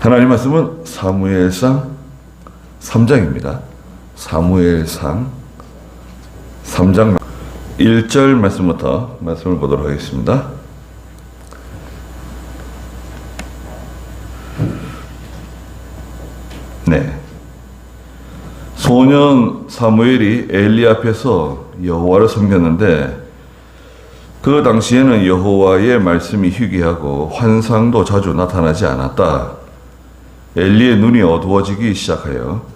하나님 말씀은 사무엘상 3장입니다. 사무엘상 3장 1절 말씀부터 말씀을 보도록 하겠습니다. 네. 소년 사무엘이 엘리 앞에서 여호와를 섬겼는데 그 당시에는 여호와의 말씀이 희귀하고 환상도 자주 나타나지 않았다. 엘리의 눈이 어두워지기 시작하여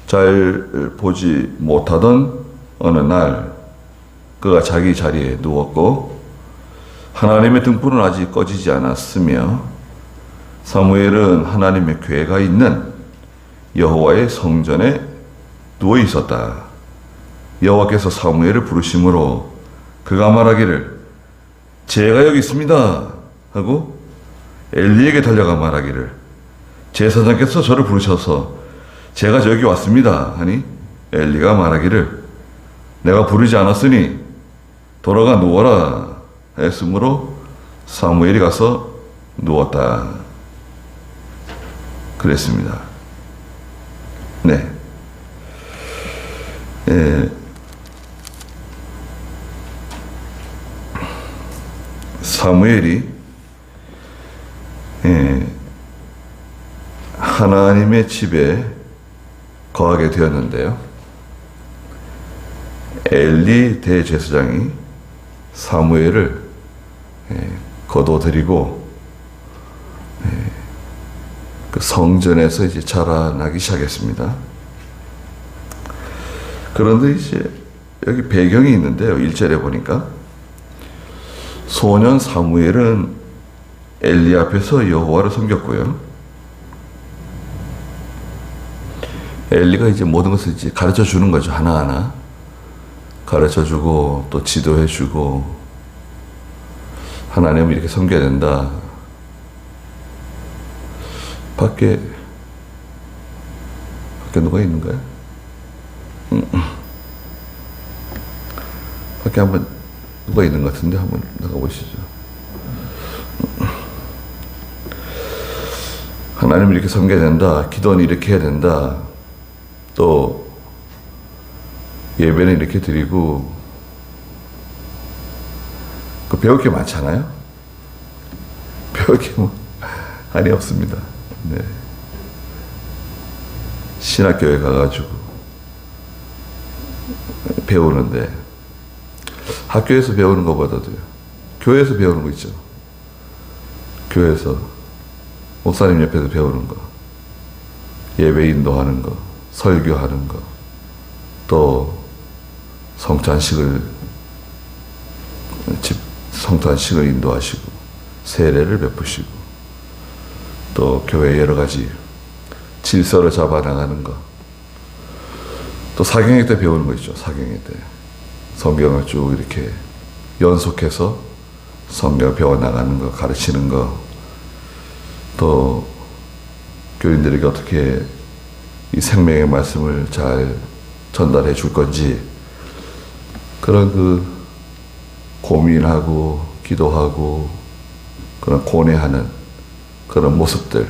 잘 보지 못하던 어느 날 그가 자기 자리에 누웠고 하나님의 등불은 아직 꺼지지 않았으며 사무엘은 하나님의 궤가 있는 여호와의 성전에 누워 있었다. 여호와께서 사무엘을 부르심으로 그가 말하기를 제가 여기 있습니다 하고 엘리에게 달려가 말하기를 제사장께서 저를 부르셔서 제가 여기 왔습니다 하니 엘리가 말하기를 내가 부르지 않았으니 돌아가 누워라 했으므로 사무엘이 가서 누웠다. 그랬습니다. 네. 사무엘이 하나님의 집에 거하게 되었는데요. 엘리 대제사장이 사무엘을 거둬들이고 그 성전에서 이제 자라나기 시작했습니다. 그런데 이제 여기 배경이 있는데요. 1절에 보니까 소년 사무엘은 엘리 앞에서 여호와를 섬겼고요. 엘리가 이제 모든 것을 이제 가르쳐 주는 거죠. 하나하나 가르쳐 주고 또 지도해 주고 하나님을 이렇게 섬겨야 된다. 밖에 누가 있는가요? 밖에 한번 누가 있는 것 같은데 한번 나가보시죠. 하나님을 이렇게 섬겨야 된다. 기도는 이렇게 해야 된다. 또 예배는 이렇게 드리고 그 배울 게 많잖아요. 배울 게 뭐 아니 없습니다. 네. 신학교에 가가지고 배우는데 학교에서 배우는 것보다도요. 교회에서 배우는 거 있죠. 교회에서 목사님 옆에서 배우는 거, 예배 인도하는 거, 설교하는 거, 또 성찬식을 인도하시고 세례를 베푸시고 또 교회 여러 가지 질서를 잡아나가는 거, 또 사경회 때 배우는 거 있죠. 사경회 때 성경을 쭉 이렇게 연속해서 성경을 배워나가는 거, 가르치는 거, 또 교인들에게 어떻게 이 생명의 말씀을 잘 전달해 줄 건지 그런 그 고민하고 기도하고 그런 고뇌하는 그런 모습들,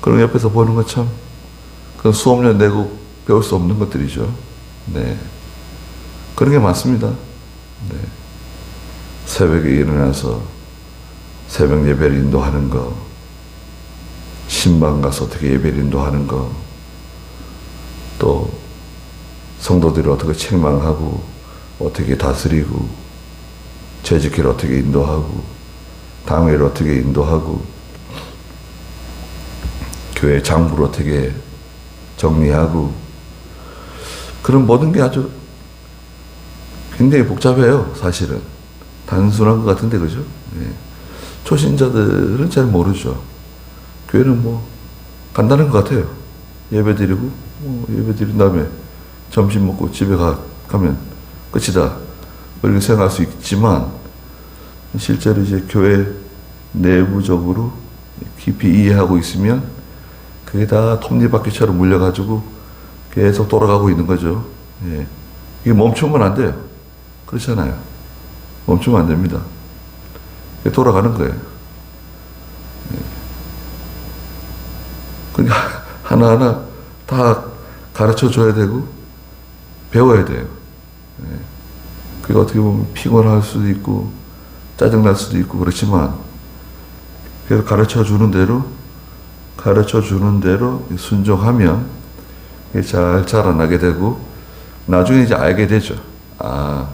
그런 옆에서 보는 것 참 그런 수업료 내고 배울 수 없는 것들이죠. 네. 그런 게 많습니다. 네. 새벽에 일어나서 새벽 예배를 인도하는 거, 신방 가서 어떻게 예배를 인도하는 거, 또 성도들을 어떻게 책망하고 어떻게 다스리고 재직회를 어떻게 인도하고 당회를 어떻게 인도하고 교회 장부를 어떻게 정리하고 그런 모든 게 아주 굉장히 복잡해요. 사실은 단순한 것 같은데 그죠? 네. 초신자들은 잘 모르죠. 교회는 뭐 간단한 것 같아요. 예배 드리고 예배 드린 다음에 점심 먹고 집에 가면 끝이다. 이렇게 생각할 수 있지만 실제로 이제 교회 내부적으로 깊이 이해하고 있으면 그게 다 톱니바퀴처럼 물려가지고 계속 돌아가고 있는 거죠. 예. 이게 멈추면 안 돼요. 그렇잖아요. 멈추면 안 됩니다. 돌아가는 거예요. 그러니까 하나하나 다 가르쳐 줘야 되고 배워야 돼요. 예. 그게 어떻게 보면 피곤할 수도 있고 짜증날 수도 있고 그렇지만 그래서 가르쳐 주는 대로 순종하면 잘 자라나게 되고 나중에 이제 알게 되죠. 아,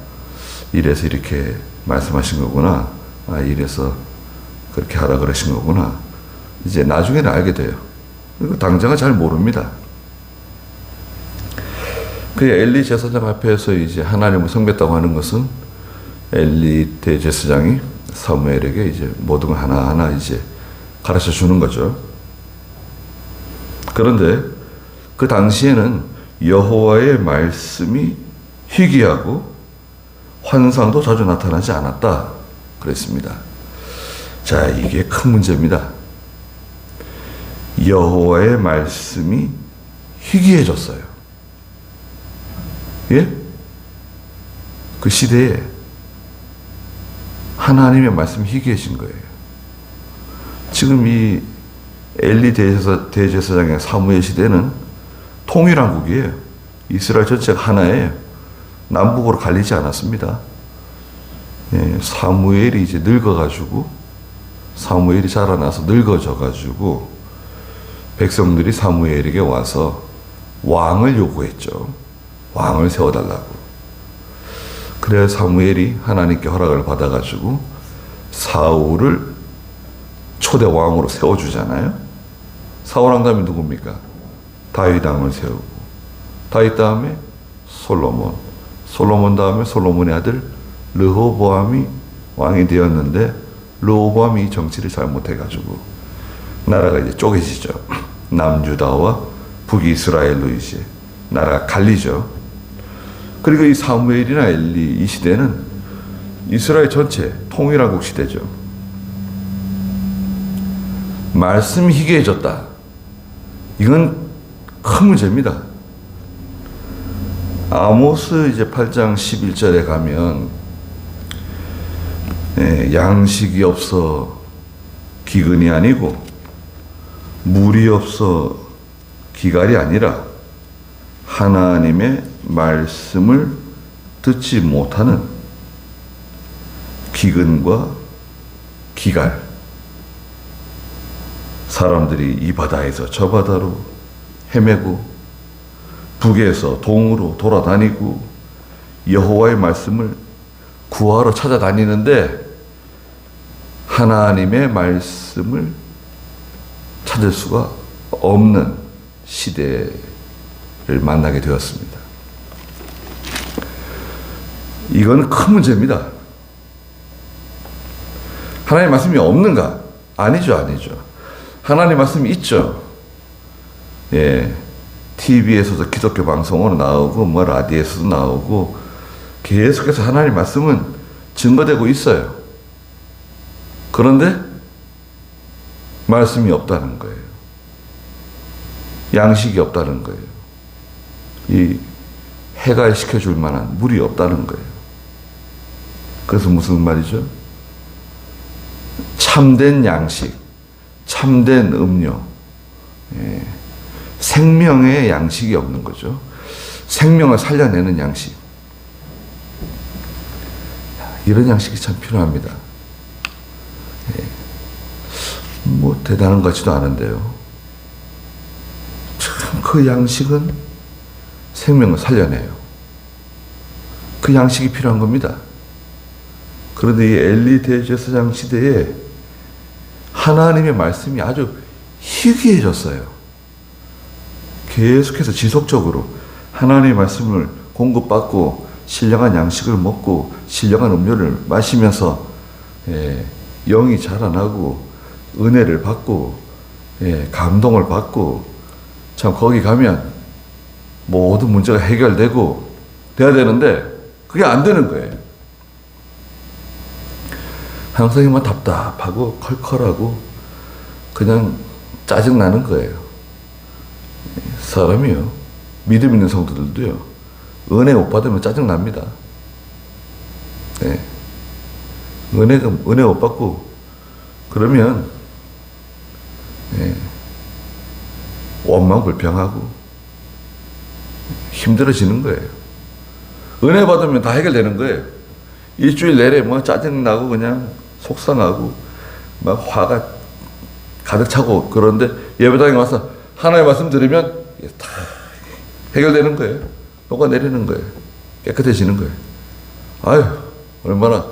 이래서 이렇게 말씀하신 거구나. 아, 이래서 그렇게 하라 그러신 거구나. 이제 나중에는 알게 돼요. 그리고 당장은 잘 모릅니다. 그 엘리 제사장 앞에서 이제 하나님을 섬겼다고 하는 것은 엘리 대제사장이 사무엘에게 이제 모든 걸 하나하나 이제 가르쳐 주는 거죠. 그런데 그 당시에는 여호와의 말씀이 희귀하고 환상도 자주 나타나지 않았다 그랬습니다. 자, 이게 큰 문제입니다. 여호와의 말씀이 희귀해졌어요. 예? 그 시대에 하나님의 말씀이 희귀해진 거예요. 지금 이 엘리 대제사장의 사무엘 시대는 통일왕국이에요. 이스라엘 전체가 하나예요. 남북으로 갈리지 않았습니다. 예, 사무엘이 이제 늙어가지고, 사무엘이 자라나서 늙어져가지고, 백성들이 사무엘에게 와서 왕을 요구했죠. 왕을 세워달라고. 그래야 사무엘이 하나님께 허락을 받아가지고 사울을 초대 왕으로 세워주잖아요. 사울 왕 다음에 누굽니까? 다윗 왕을 세우고, 다윗 다음에 솔로몬, 솔로몬 다음에 솔로몬의 아들 르호보암이 왕이 되었는데 르호보암이 정치를 잘못해가지고 나라가 이제 쪼개지죠. 남유다와 북이스라엘로 이제 나라가 갈리죠. 그리고 이 사무엘이나 엘리 이 시대는 이스라엘 전체 통일왕국 시대죠. 말씀이 희귀해졌다. 이건 큰 문제입니다. 아모스 이제 8장 11절에 가면 양식이 없어 기근이 아니고 물이 없어 기갈이 아니라 하나님의 말씀을 듣지 못하는 기근과 기갈. 사람들이 이 바다에서 저 바다로 헤매고 북에서 동으로 돌아다니고 여호와의 말씀을 구하러 찾아다니는데 하나님의 말씀을 찾을 수가 없는 시대를 만나게 되었습니다. 이건 큰 문제입니다. 하나님의 말씀이 없는가? 아니죠, 아니죠. 하나님의 말씀이 있죠. 예, TV에서도 기독교 방송으로 나오고, 뭐 라디오에서도 나오고, 계속해서 하나님의 말씀은 증거되고 있어요. 그런데 말씀이 없다는 거예요. 양식이 없다는 거예요. 이 해갈시켜줄 만한 물이 없다는 거예요. 그래서 무슨 말이죠? 참된 양식, 참된 음료, 예, 생명의 양식이 없는 거죠. 생명을 살려내는 양식. 이런 양식이 참 필요합니다. 예, 뭐 대단한 것 같지도 않은데요. 참 그 양식은 생명을 살려내요. 그 양식이 필요한 겁니다. 그런데 이 엘리 대제사장 시대에 하나님의 말씀이 아주 희귀해졌어요. 계속해서 지속적으로 하나님의 말씀을 공급받고 신령한 양식을 먹고 신령한 음료를 마시면서 영이 자라나고 은혜를 받고 감동을 받고 참 거기 가면 모든 문제가 해결되고 돼야 되는데 그게 안 되는 거예요. 항상 답답하고 컬컬하고 그냥 짜증나는 거예요. 사람이요. 믿음 있는 성도들도요. 은혜 못 받으면 짜증납니다. 네. 은혜 못 받고 그러면 원망불평하고 힘들어지는 거예요. 은혜 받으면 다 해결되는 거예요. 일주일 내내 뭐 짜증나고 그냥 속상하고 막 화가 가득 차고 그런데 예배당에 와서 하나님의 말씀 들으면 다 해결되는 거예요. 녹아내리는 거예요. 깨끗해지는 거예요. 아유, 얼마나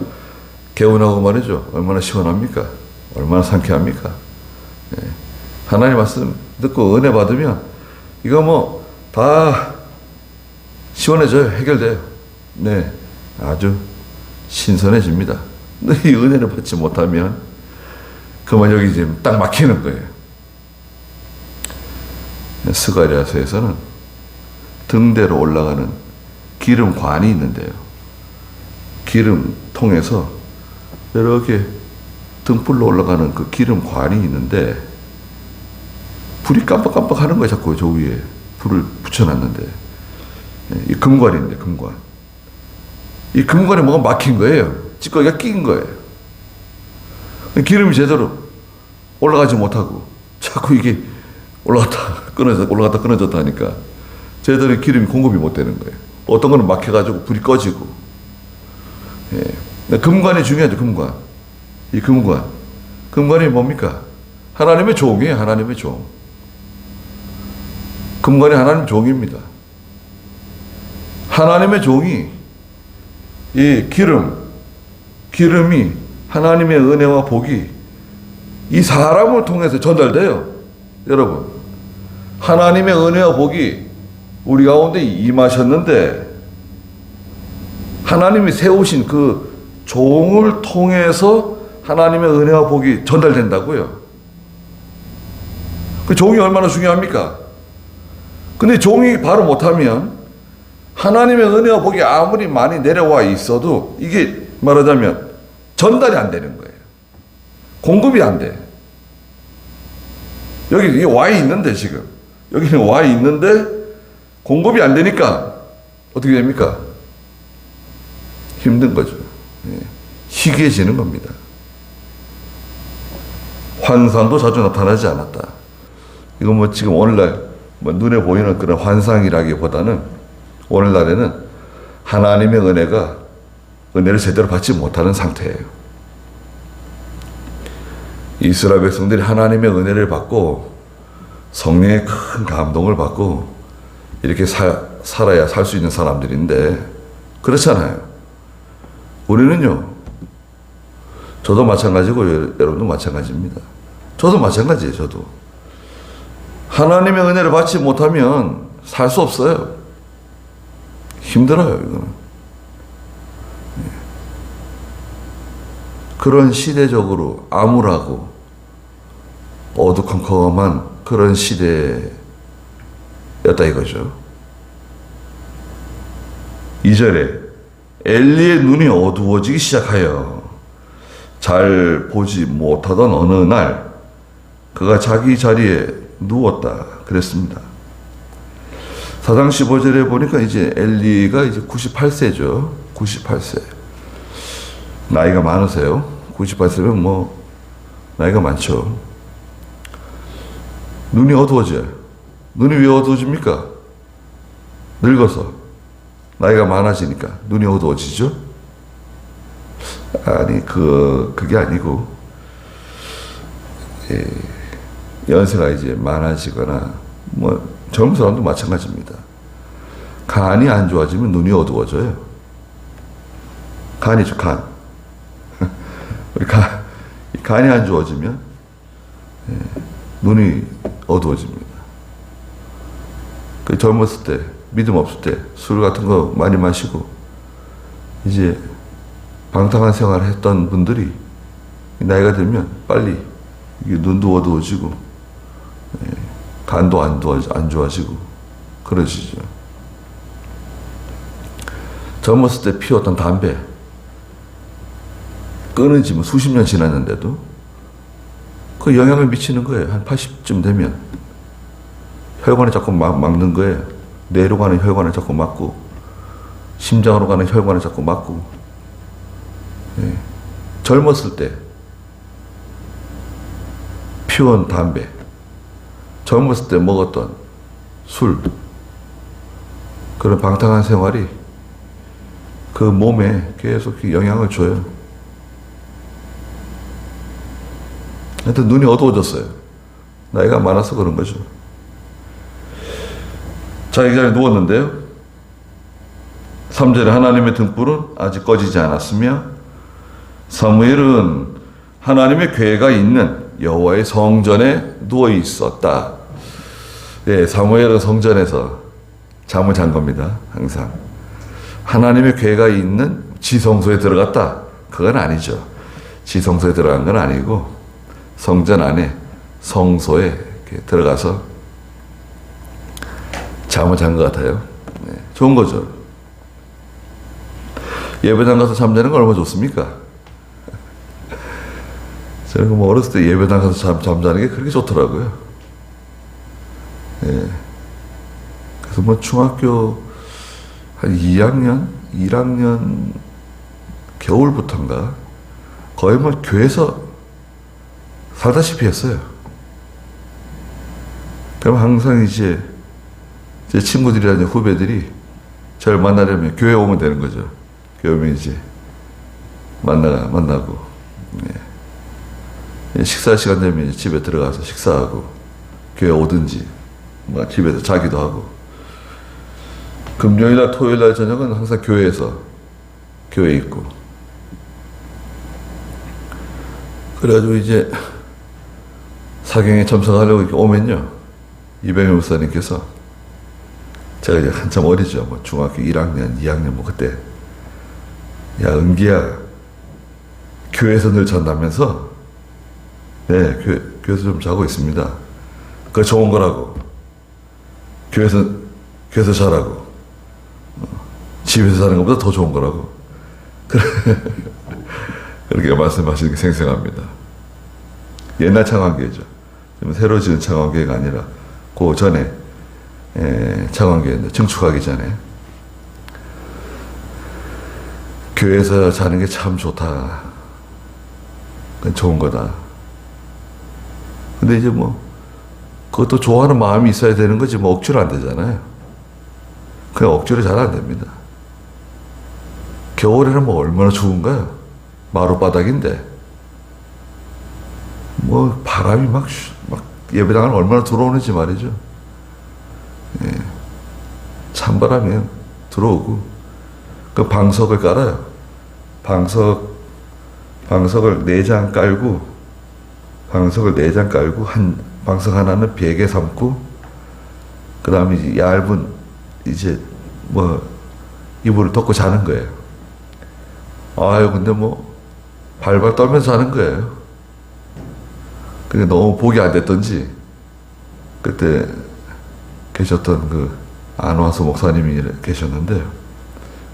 개운하고 말이죠. 얼마나 시원합니까? 얼마나 상쾌합니까? 예. 하나님 말씀 듣고 은혜 받으면 이거 뭐 다 시원해져요. 해결돼요. 네, 아주 신선해집니다. 근데 이 은혜를 받지 못하면 그만 여기 지금 딱 막히는 거예요. 스가랴서에서는 등대로 올라가는 기름관이 있는데요. 기름 통해서 이렇게 등불로 올라가는 그 기름관이 있는데 불이 깜빡깜빡 하는 거예요. 자꾸 저 위에 불을 붙여놨는데 이 금관인데 금관. 이 금관에 뭐가 막힌 거예요. 찌꺼기가 낀 거예요. 기름이 제대로 올라가지 못하고 자꾸 이게 올라갔다 끊어졌다 하니까 제대로 기름이 공급이 못 되는 거예요. 어떤 거는 막혀가지고 불이 꺼지고. 예. 금관이 중요하죠. 금관. 이 금관. 금관이 뭡니까? 하나님의 종이에요. 하나님의 종. 금관이 하나님의 종입니다. 하나님의 종이 이 기름이 하나님의 은혜와 복이 이 사람을 통해서 전달돼요. 여러분, 하나님의 은혜와 복이 우리 가운데 임하셨는데 하나님이 세우신 그 종을 통해서 하나님의 은혜와 복이 전달된다고요. 그 종이 얼마나 중요합니까? 근데 종이 바로 못하면 하나님의 은혜와 복이 아무리 많이 내려와 있어도 이게 말하자면 전달이 안 되는 거예요. 공급이 안 돼. 여기 와 있는데 지금 여기는 와 있는데 공급이 안 되니까 어떻게 됩니까? 힘든 거죠. 희귀해지는 겁니다. 환상도 자주 나타나지 않았다. 이거 뭐 지금 오늘날 뭐 눈에 보이는 그런 환상이라기보다는 오늘날에는 하나님의 은혜를 제대로 받지 못하는 상태예요. 이스라엘 백성들이 하나님의 은혜를 받고 성령의 큰 감동을 받고 이렇게 살아야 살 수 있는 사람들인데 그렇잖아요. 우리는요. 저도 마찬가지고 여러분도 마찬가지입니다. 저도 마찬가지예요. 저도. 하나님의 은혜를 받지 못하면 살 수 없어요. 힘들어요. 이거는. 그런 시대적으로 암울하고 어두컴컴한 그런 시대였다 이거죠. 2절에 엘리의 눈이 어두워지기 시작하여 잘 보지 못하던 어느 날 그가 자기 자리에 누웠다 그랬습니다. 4장 15절에 보니까 이제 엘리가 이제 98세죠. 98세. 나이가 많으세요. 98세면 뭐 나이가 많죠. 눈이 어두워져요. 눈이 왜 어두워집니까? 늙어서. 나이가 많아지니까 눈이 어두워지죠. 아니 그게 아니고 연세가 이제 많아지거나 뭐 젊은 사람도 마찬가지입니다. 간이 안 좋아지면 눈이 어두워져요. 간이죠, 간. 우리 간이 안 좋아지면 눈이 어두워집니다. 그 젊었을 때, 믿음 없을 때 술 같은 거 많이 마시고 이제 방탕한 생활을 했던 분들이 나이가 들면 빨리 이게 눈도 어두워지고 간도 안 좋아지고 그러시죠. 젊었을 때 피웠던 담배 끊은 지 뭐 수십 년 지났는데도 그 영향을 미치는 거예요. 한 80쯤 되면 혈관에 자꾸 막는 거예요. 뇌로 가는 혈관에 자꾸 막고 심장으로 가는 혈관에 자꾸 막고. 젊었을 때 피운 담배 젊었을 때 먹었던 술, 그런 방탕한 생활이 그 몸에 계속 영향을 줘요. 하여튼 눈이 어두워졌어요. 나이가 많아서 그런 거죠. 자, 이 자리에 누웠는데요. 3절에 하나님의 등불은 아직 꺼지지 않았으며 사무엘은 하나님의 궤가 있는 여호와의 성전에 누워 있었다. 예, 사무엘은 성전에서 잠을 잔 겁니다. 항상. 하나님의 궤가 있는 지성소에 들어갔다. 그건 아니죠. 지성소에 들어간 건 아니고 성전 안에 성소에 이렇게 들어가서 잠을 잔 것 같아요. 네, 좋은 거죠. 예배당 가서 잠자는 건 얼마나 좋습니까? 저는 뭐 어렸을 때 예배당 가서 잠자는 게 그렇게 좋더라고요. 예. 그래서 뭐 중학교 한 2학년, 1학년 겨울부터인가 거의 뭐 교회에서 살다시피 했어요. 그럼 항상 이제 제 친구들이나 후배들이 저를 만나려면 교회 오면 되는 거죠. 교회 오면 이제 만나고 예. 식사 시간 되면 이제 집에 들어가서 식사하고 교회 오든지 뭐 집에서 자기도 하고 금요일날 토요일날 저녁은 항상 교회에 있고 그래가지고 이제 사경에 참석하려고 이렇게 오면요 이병현 목사님께서 제가 이제 한참 어리죠 뭐 중학교 1학년 2학년 뭐 그때 야 은기야 교회에서 늘 잔다면서 네 교회에서 좀 자고 있습니다. 그거 좋은 거라고 교회에서 자라고 집에서 자는 것보다 더 좋은 거라고 그렇게 말씀하시는 게 생생합니다. 옛날 창원교회죠. 새로 지은 창원교회가 아니라 그 전에 창원교회인데 증축하기 전에 교회에서 자는 게 참 좋다. 그건 좋은 거다. 근데 이제 뭐 그것도 좋아하는 마음이 있어야 되는 거지 뭐 억지로 안 되잖아요. 그냥 억지로 잘 안 됩니다. 겨울에는 뭐 얼마나 추운가요? 마룻바닥인데 뭐 바람이 막 예배당을 얼마나 들어오는지 말이죠. 예. 찬바람이 들어오고 그 방석을 깔아요. 방석을 4장 깔고 한 방석 하나는 베개 삼고 그 다음에 이제 얇은 이제 뭐 이불을 덮고 자는 거예요. 아유 근데 뭐 발발 떨면서 자는 거예요. 근데 너무 복이 안 됐던지 그때 계셨던 그 안화수 목사님이 계셨는데요.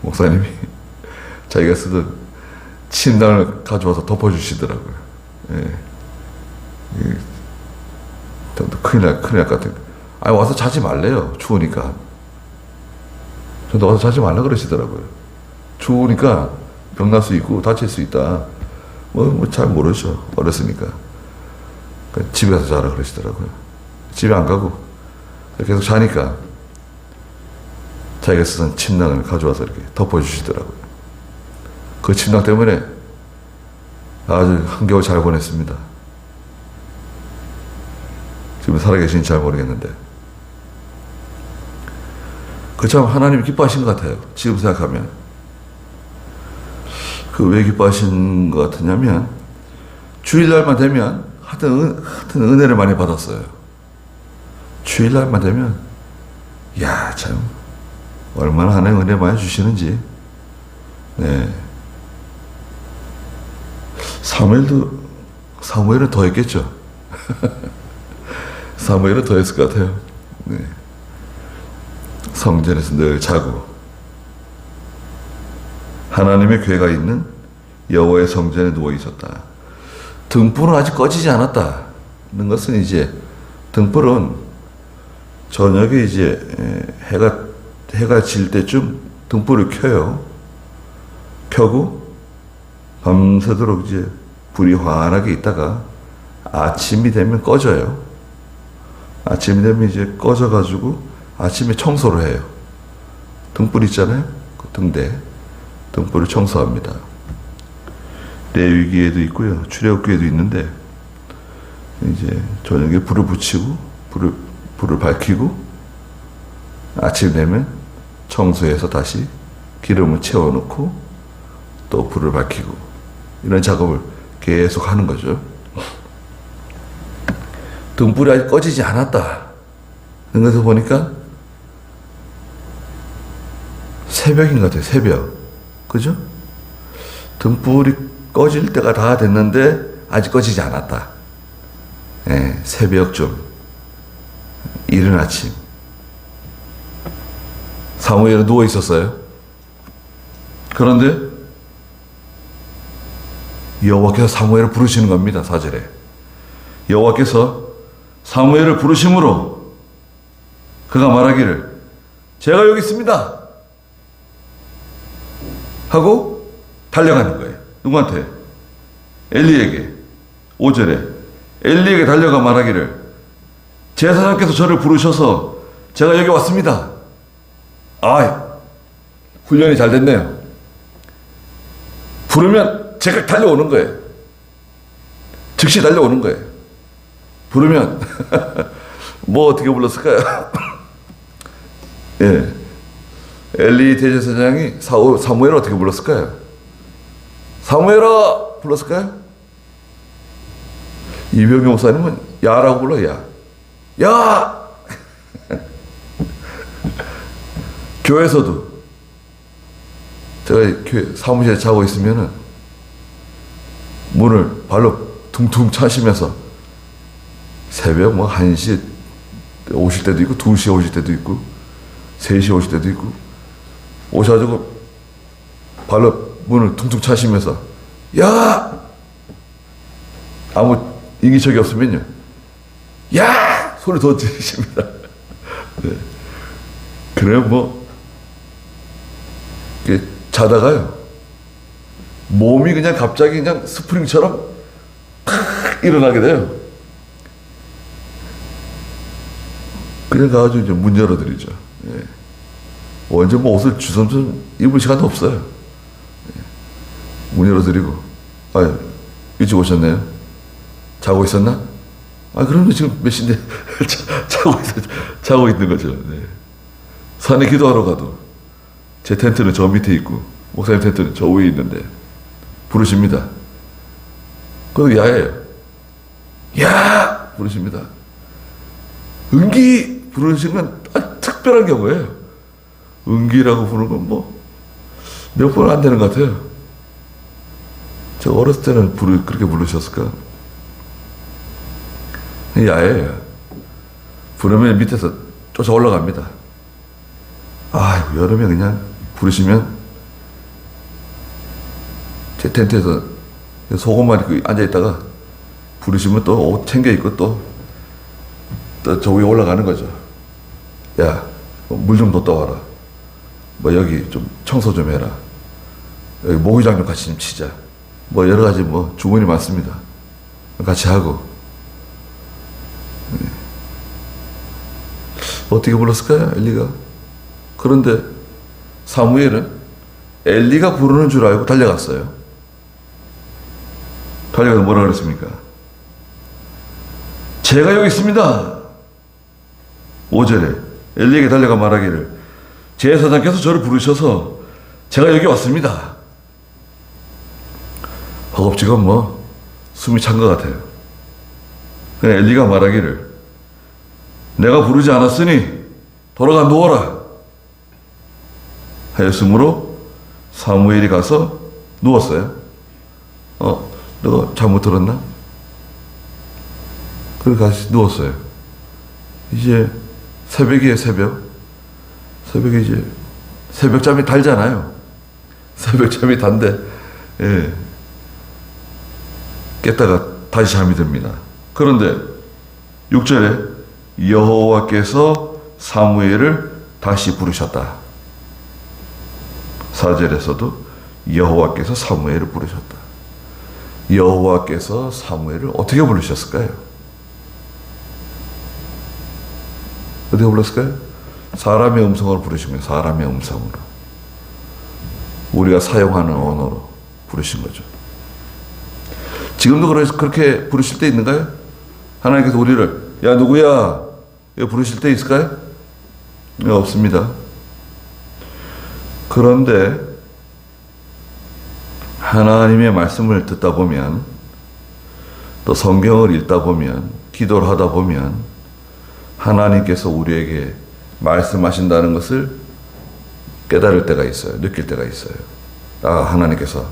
목사님이 자기가 쓰던 침낭을 가져와서 덮어주시더라고요. 예. 큰일 날 것 같아요. 아니 와서 자지 말래요. 추우니까. 저도 와서 자지 말라 그러시더라고요. 추우니까 병날 수 있고 다칠 수 있다. 뭐 잘 모르죠. 어렸으니까. 그러니까 집에 가서 자라 그러시더라고요. 집에 안 가고 계속 자니까 자기가 쓰던 침낭을 가져와서 이렇게 덮어주시더라고요. 그 침낭 때문에 아주 한겨울 잘 보냈습니다. 지금 살아계신지 잘 모르겠는데. 그 참 하나님이 기뻐하신 것 같아요. 지금 생각하면. 그 왜 기뻐하신 것 같으냐면 주일날만 되면 하여튼 은혜를 많이 받았어요. 주일날만 되면 야 참 얼마나 하나님 은혜 많이 주시는지. 네. 사무엘은 더 했겠죠. 사무엘은 더 했을 것 같아요. 네. 성전에서 늘 자고 하나님의 궤가 있는 여호와의 성전에 누워 있었다. 등불은 아직 꺼지지 않았다는 것은 이제 등불은 저녁에 이제 해가 질 때쯤 등불을 켜요. 켜고 밤새도록 이제 불이 환하게 있다가 아침이 되면 꺼져요. 아침이 되면 이제 꺼져가지고 아침에 청소를 해요. 등불 있잖아요. 그 등불을 청소합니다. 레위기에도 있고요. 출애굽기에도 있는데 이제 저녁에 불을 붙이고 불을 밝히고 아침 되면 청소해서 다시 기름을 채워놓고 또 불을 밝히고 이런 작업을 계속 하는 거죠. 등불이 아직 꺼지지 않았다. 그래서 보니까 새벽인 것 같아요. 새벽. 그죠? 등불이 꺼질 때가 다 됐는데 아직 꺼지지 않았다. 예, 새벽쯤. 이른 아침. 사무엘은 누워 있었어요. 그런데 여호와께서 사무엘을 부르시는 겁니다. 4절에. 여호와께서 사무엘을 부르심으로 그가 말하기를 제가 여기 있습니다 하고 달려가는 거예요. 누구한테? 엘리에게. 5절에 엘리에게 달려가 말하기를 제사장께서 저를 부르셔서 제가 여기 왔습니다. 훈련이 잘 됐네요. 부르면 제가 달려오는 거예요. 즉시 달려오는 거예요. 부르면 뭐 어떻게 불렀을까요? 예, 엘리 대제사장이 사무엘을 어떻게 불렀을까요? 사무엘아 불렀을까요? 이병기 목사님은 야라고 불러요. 야! 교회에서도 제가 사무실에 자고 있으면은 문을 발로 퉁퉁 차시면서 새벽 1시 오실 때도 있고 2시에 오실 때도 있고 3시에 오실 때도 있고 오셔가지고 발로 문을 퉁퉁 차시면서 야! 아무 인기척이 없으면요 야! 소리 더 지르십니다. 네. 그래요 자다가요 몸이 그냥 갑자기 그냥 스프링처럼 탁 일어나게 돼요. 그냥 가가지고 이제 문 열어드리죠. 예. 완전 옷을 주섬주섬 입을 시간도 없어요. 예. 문 열어드리고 일찍 오셨네요. 자고 있었나? 그러면 지금 몇 시인데 자고 있는 거죠. 네. 산에 기도하러 가도 제 텐트는 저 밑에 있고 목사님 텐트는 저 위에 있는데 부르십니다. 그리고 야예요. 야! 부르십니다. 은기 부르시는 건 특별한 경우예요. 은기라고 부르는 건 몇 번 안 되는 것 같아요. 저 어렸을 때는 그렇게 부르셨을까? 야예요. 부르면 밑에서 쫓아 올라갑니다. 여름에 그냥 부르시면 제 텐트에서 속옷만 입고 앉아있다가 부르시면 또 옷 챙겨 입고 또 저 위에 올라가는 거죠. 야, 물 좀 더 떠와라. 여기 좀 청소 좀 해라. 여기 모기장 좀 같이 좀 치자. 여러 가지 주문이 많습니다. 같이 하고. 네. 어떻게 불렀을까요, 엘리가? 그런데 사무엘은 엘리가 부르는 줄 알고 달려갔어요. 달려가서 뭐라 그랬습니까? 제가 여기 있습니다. 5절에 엘리에게 달려가 말하기를 제사장께서 저를 부르셔서 제가 여기 왔습니다. 허겁지겁 숨이 찬 것 같아요. 그냥 엘리가 말하기를 내가 부르지 않았으니 돌아가 누워라 하였으므로 사무엘이 가서 누웠어요. 너가 잘못 들었나? 그래서 다시 누웠어요. 이제 새벽에 이제 새벽잠이 달잖아요. 새벽잠이 단데 깼다가 다시 잠이 듭니다. 그런데 6절에 여호와께서 사무엘을 다시 부르셨다. 4절에서도 여호와께서 사무엘을 부르셨다. 여호와께서 사무엘을 어떻게 부르셨을까요? 어떻게 불렀을까요? 사람의 음성으로 부르신 거예요. 사람의 음성으로. 우리가 사용하는 언어로 부르신 거죠. 지금도 그렇게 부르실 때 있는가요? 하나님께서 우리를 야 누구야? 부르실 때 있을까요? 네, 없습니다. 그런데 하나님의 말씀을 듣다 보면 또 성경을 읽다 보면 기도를 하다 보면 하나님께서 우리에게 말씀하신다는 것을 깨달을 때가 있어요. 느낄 때가 있어요. 아, 하나님께서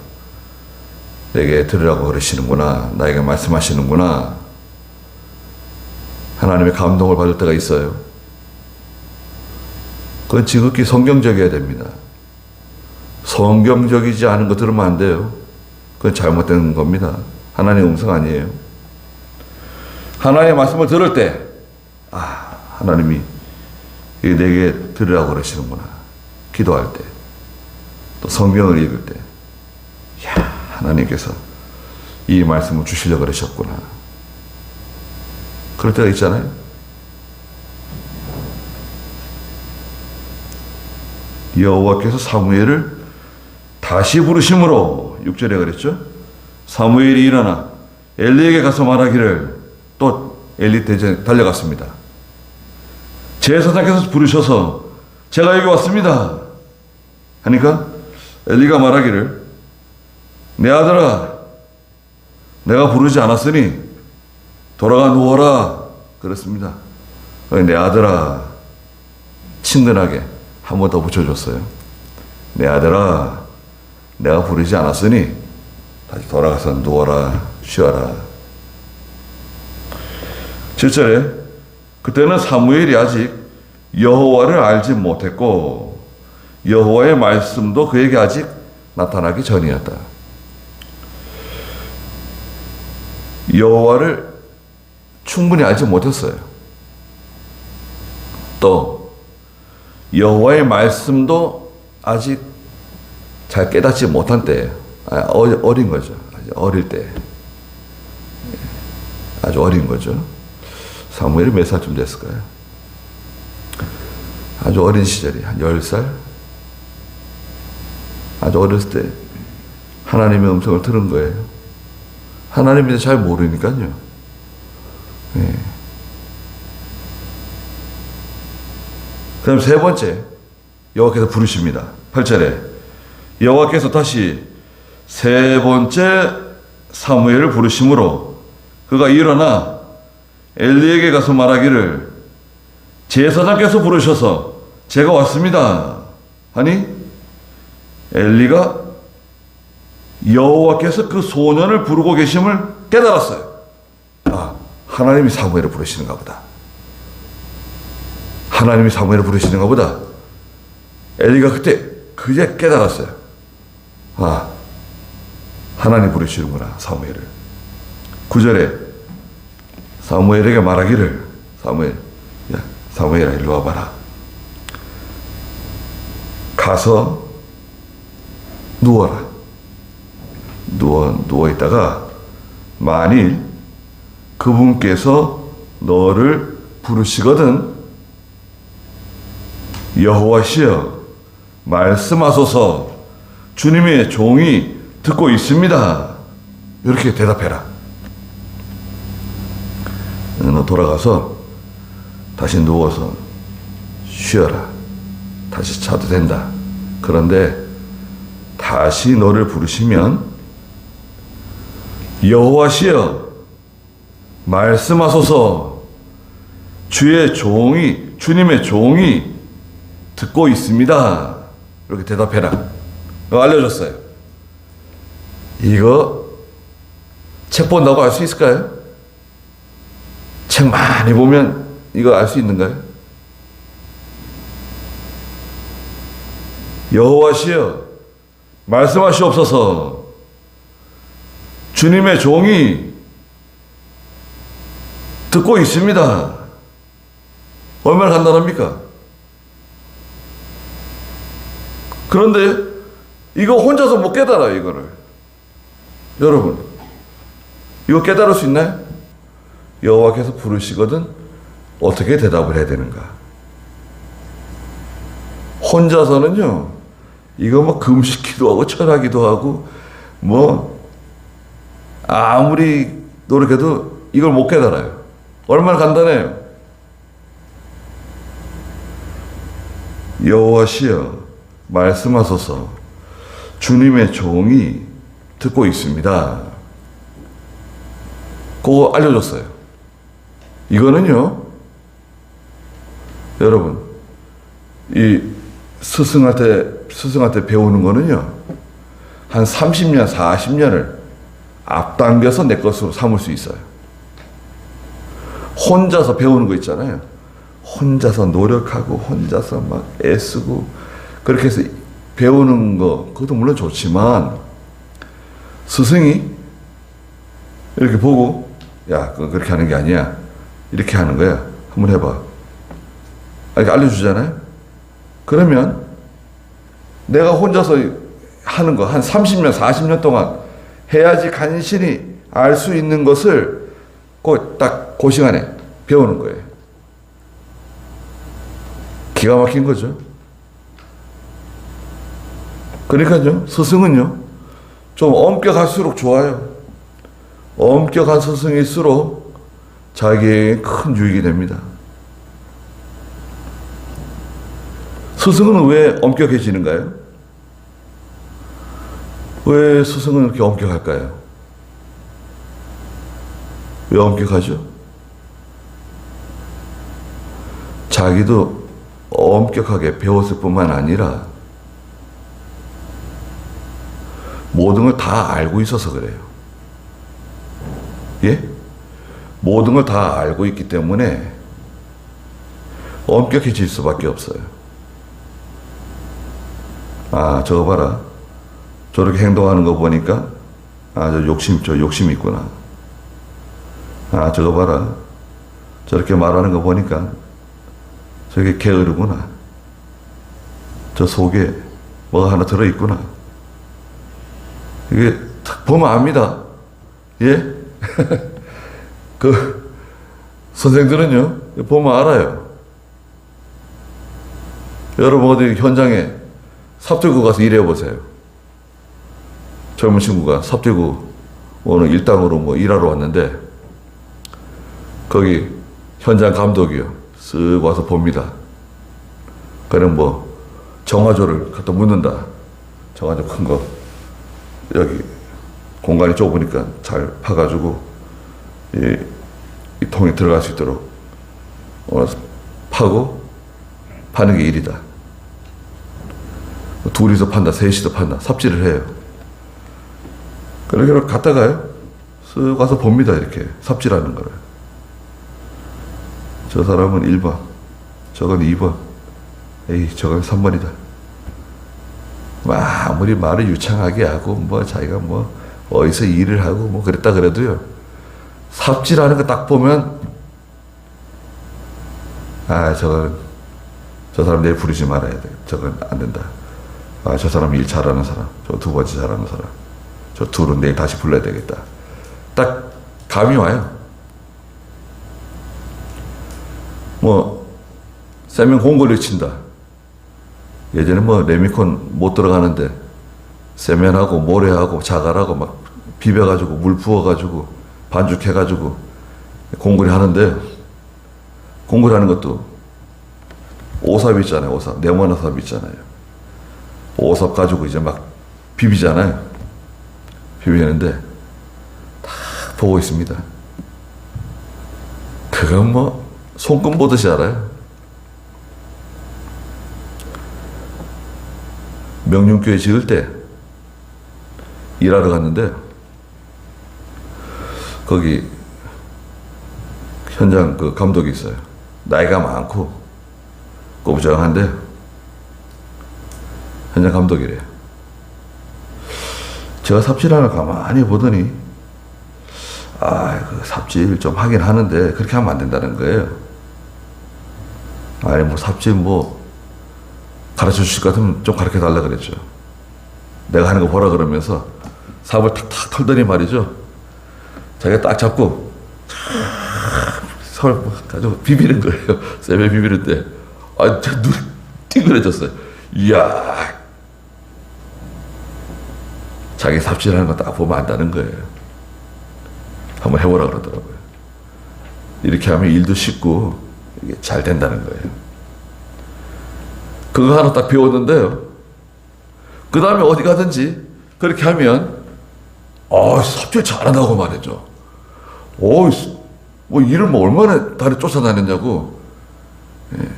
내게 들으라고 그러시는구나. 나에게 말씀하시는구나. 하나님의 감동을 받을 때가 있어요. 그건 지극히 성경적이어야 됩니다. 성경적이지 않은 거 들으면 안 돼요. 그건 잘못된 겁니다. 하나님의 음성 아니에요. 하나님의 말씀을 들을 때, 아, 하나님이 내게 들으라고 그러시는구나. 기도할 때, 또 성경을 읽을 때, 야, 하나님께서 이 말씀을 주시려고 그러셨구나. 그럴 때가 있잖아요. 여호와께서 사무엘을 다시 부르심으로 6절에 그랬죠. 사무엘이 일어나 엘리에게 가서 말하기를, 또 엘리 대전에 달려갔습니다. 제사장께서 부르셔서 제가 여기 왔습니다 하니까 엘리가 말하기를, 내 아들아, 내가 부르지 않았으니 돌아가 누워라 그랬습니다. 내 아들아, 친근하게 한 번 더 붙여줬어요. 내 아들아, 내가 부르지 않았으니 다시 돌아가서 누워라, 쉬어라. 7절에 그때는 사무엘이 아직 여호와를 알지 못했고 여호와의 말씀도 그에게 아직 나타나기 전이었다. 여호와를 충분히 알지 못했어요. 또 여호와의 말씀도 아직 잘 깨닫지 못한 때예요. 어린 거죠. 아주 어릴 때. 아주 어린 거죠. 사무엘이 몇 살쯤 됐을까요? 아주 어린 시절이 한 10살? 아주 어렸을 때 하나님의 음성을 들은 거예요. 하나님이 잘 모르니까요. 네. 그럼 세 번째, 여호와께서 부르십니다. 8절에 여호와께서 다시 세 번째 사무엘을 부르심으로 그가 일어나 엘리에게 가서 말하기를, 제사장께서 부르셔서 제가 왔습니다 하니 엘리가 여호와께서 그 소년을 부르고 계심을 깨달았어요. 아, 하나님이 사무엘을 부르시는가 보다. 하나님이 사무엘을 부르시는가 보다. 엘리가 그제 깨달았어요. 아, 하나님 부르시는구나, 사무엘을. 9절에 사무엘에게 말하기를, 사무엘아 일로 와봐라. 가서 누워라. 누워 있다가 만일 그분께서 너를 부르시거든 여호와시여 말씀하소서, 주님의 종이 듣고 있습니다. 이렇게 대답해라. 너 돌아가서 다시 누워서 쉬어라. 다시 자도 된다. 그런데 다시 너를 부르시면 여호와시여 말씀하소서, 주님의 종이 듣고 있습니다. 이렇게 대답해라. 알려줬어요. 이거 책 본다고 알 수 있을까요? 책 많이 보면 이거 알 수 있는가요? 여호와시여 말씀하시옵소서, 주님의 종이 듣고 있습니다. 얼마나 간단합니까? 그런데 이거 혼자서 못 깨달아요, 이거를. 여러분, 이거 깨달을 수 있나요? 여호와께서 부르시거든 어떻게 대답을 해야 되는가? 혼자서는요, 이거 뭐 금식기도 하고 철하기도 하고, 뭐, 아무리 노력해도 이걸 못 깨달아요. 얼마나 간단해요. 여호와시여 말씀하소서 주님의 종이 듣고 있습니다. 그거 알려줬어요. 이거는요, 여러분, 이 스승한테 배우는 거는요, 한 30년, 40년을 앞당겨서 내 것으로 삼을 수 있어요. 혼자서 배우는 거 있잖아요. 혼자서 노력하고, 혼자서 막 애쓰고, 그렇게 해서 배우는 거, 그것도 물론 좋지만, 스승이 이렇게 보고, 야, 그건 그렇게 하는 게 아니야. 이렇게 하는 거야. 한번 해봐. 이렇게 알려주잖아요. 그러면 내가 혼자서 하는 거 한 30년, 40년 동안 해야지 간신히 알 수 있는 것을 딱 그 시간에 배우는 거예요. 기가 막힌 거죠. 그러니까요, 스승은요, 좀 엄격할수록 좋아요. 엄격한 스승일수록 자기에게 큰 유익이 됩니다. 스승은 왜 엄격해지는가요? 왜 스승은 이렇게 엄격할까요? 왜 엄격하죠? 자기도 엄격하게 배웠을 뿐만 아니라 모든 걸 다 알고 있어서 그래요. 예? 모든 걸 다 알고 있기 때문에 엄격해질 수밖에 없어요. 아, 저거 봐라. 저렇게 행동하는 거 보니까, 아, 저 욕심 있구나. 아, 저거 봐라. 저렇게 말하는 거 보니까 저게 게으르구나. 저 속에 뭐가 하나 들어있구나. 이게 딱 보면 압니다. 예? 그 선생들은요, 보면 알아요. 여러분 어디 현장에 삽들고 가서 일해보세요. 젊은 친구가 삽들고 오늘 일당으로 뭐 일하러 왔는데, 거기 현장 감독이요, 쓱 와서 봅니다. 그럼 뭐 정화조를 갖다 묻는다. 정화조 큰 거, 여기 공간이 좁으니까 잘 파가지고 이 통에 들어갈 수 있도록 파고 파는 게 일이다. 둘이서 판다, 셋이서 판다, 삽질을 해요. 그렇게 갔다가요, 쓱 와서 봅니다. 이렇게 삽질하는 거를. 저 사람은 1번, 저건 2번, 에이, 저건 3번이다. 아무리 말을 유창하게 하고, 뭐, 자기가 뭐, 어디서 일을 하고, 뭐, 그랬다 그래도요, 삽질하는 거 딱 보면, 아, 저 사람 내일 부르지 말아야 돼. 저건 안 된다. 아, 저 사람 일 잘하는 사람, 저 두 번째 잘하는 사람, 저 둘은 내일 다시 불러야 되겠다. 딱 감이 와요. 뭐, 세면 공고를 친다. 예전에 뭐, 레미콘 못 들어가는데, 세면하고, 모래하고, 자갈하고 막 비벼가지고, 물 부어가지고, 반죽해가지고, 공고리 하는데, 공고리 하는 것도, 오삽 있잖아요, 오삽. 네모나삽 있잖아요. 오삽 가지고 이제 막 비비잖아요. 비비는데, 다 보고 있습니다. 그건 뭐, 손금 보듯이 알아요. 명륜교회 지을 때 일하러 갔는데, 거기 현장 그 감독이 있어요. 나이가 많고 꼬부정한데 현장 감독이래요. 제가 삽질하는 걸 가만히 보더니, 아, 그 삽질 좀 하긴 하는데 그렇게 하면 안 된다는 거예요. 아니, 뭐 삽질 뭐 가르쳐 주실 것 같으면 좀 가르쳐 달라 그랬죠. 내가 하는 거 보라 그러면서 삽을 탁탁 털더니 말이죠. 자기가 딱 잡고 서울 가지고 비비는 거예요. 쌤에 비비는데, 아, 저 눈이 띵그레졌어요. 이야, 자기 삽질하는 거 딱 보면 안다는 거예요. 한번 해보라 그러더라고요. 이렇게 하면 일도 쉽고 이게 잘 된다는 거예요. 그거 하나 딱 배웠는데요. 그 다음에 어디 가든지 그렇게 하면 삽질 잘한다고 말이죠. 뭐 일을 뭐 얼마나 다리 쫓아다녔냐고. 예.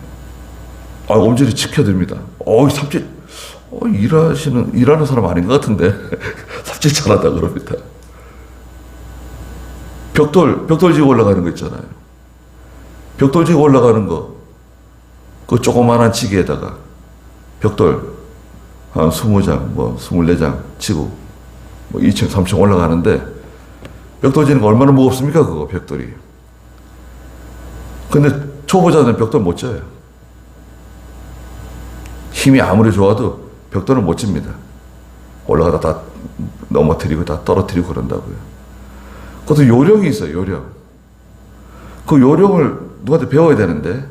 엄지를 지켜듭니다. 삽질 일하는 사람 아닌 것 같은데 삽질 잘한다 그럽니다. 벽돌 지고 올라가는 거 있잖아요. 벽돌 지고 올라가는 거, 그 조그만한 지게에다가 벽돌 한 20장, 24장 치고 2층, 3층 올라가는데 벽돌 지는 거 얼마나 무겁습니까, 그거 벽돌이. 근데 초보자는 벽돌 못 져요. 힘이 아무리 좋아도 벽돌은 못 집니다. 올라가다 다 넘어뜨리고 다 떨어뜨리고 그런다고요. 그것도 요령이 있어요, 요령. 그 요령을 누구한테 배워야 되는데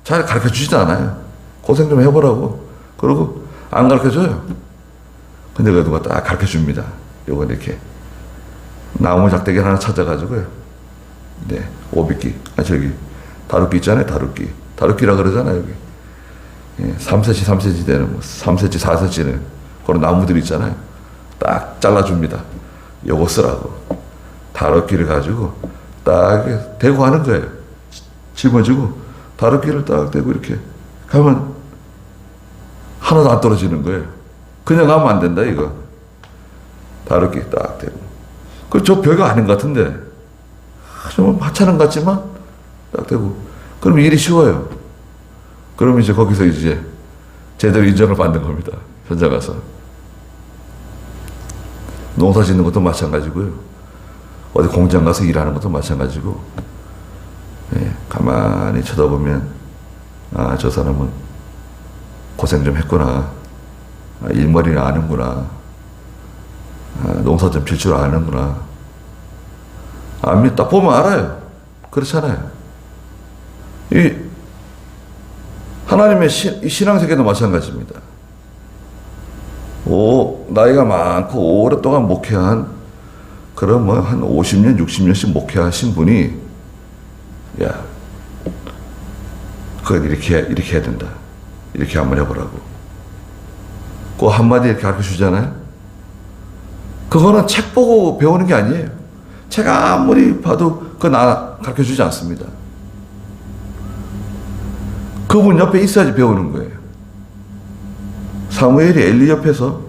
잘 가르쳐 주지도 않아요. 고생 좀 해보라고. 그러고 안 가르쳐 줘요. 근데 그 누가 딱 가르쳐 줍니다. 요거 이렇게 나무 작대기 하나 찾아가지고요. 네, 오비끼. 다루끼 있잖아요, 다루끼. 다루끼라 그러잖아요, 여기. 3cm, 3cm 되는, 3cm, 4cm는 그런 나무들 있잖아요. 딱 잘라줍니다. 요거 쓰라고. 다루끼를 가지고 딱 대고 하는 거예요. 짊어지고 다루끼를 딱 대고 이렇게 가면 하나도 안 떨어지는 거예요. 그냥 하면 안 된다, 이거. 다루끼 딱 대고. 저 별거 아닌 것 같은데, 좀 하찮은 것 같지만 딱 대고. 그럼 일이 쉬워요. 그럼 이제 거기서 이제 제대로 인정을 받는 겁니다. 현장 가서. 농사 짓는 것도 마찬가지고요. 어디 공장 가서 일하는 것도 마찬가지고. 가만히 쳐다보면, 저 사람은 고생 좀 했구나. 일머리는 아는구나. 농사 좀 질 줄 아는구나. 딱 보면 알아요. 그렇잖아요. 하나님의 신앙세계도 마찬가지입니다. 나이가 많고 오랫동안 목회한, 그럼 한 50년, 60년씩 목회하신 분이, 그건 이렇게 해야 된다. 이렇게 한번 해보라고. 그 한마디 이렇게 가르쳐 주잖아요. 그거는 책 보고 배우는 게 아니에요. 책 아무리 봐도 그건 가르쳐 주지 않습니다. 그분 옆에 있어야지 배우는 거예요. 사무엘이 엘리 옆에서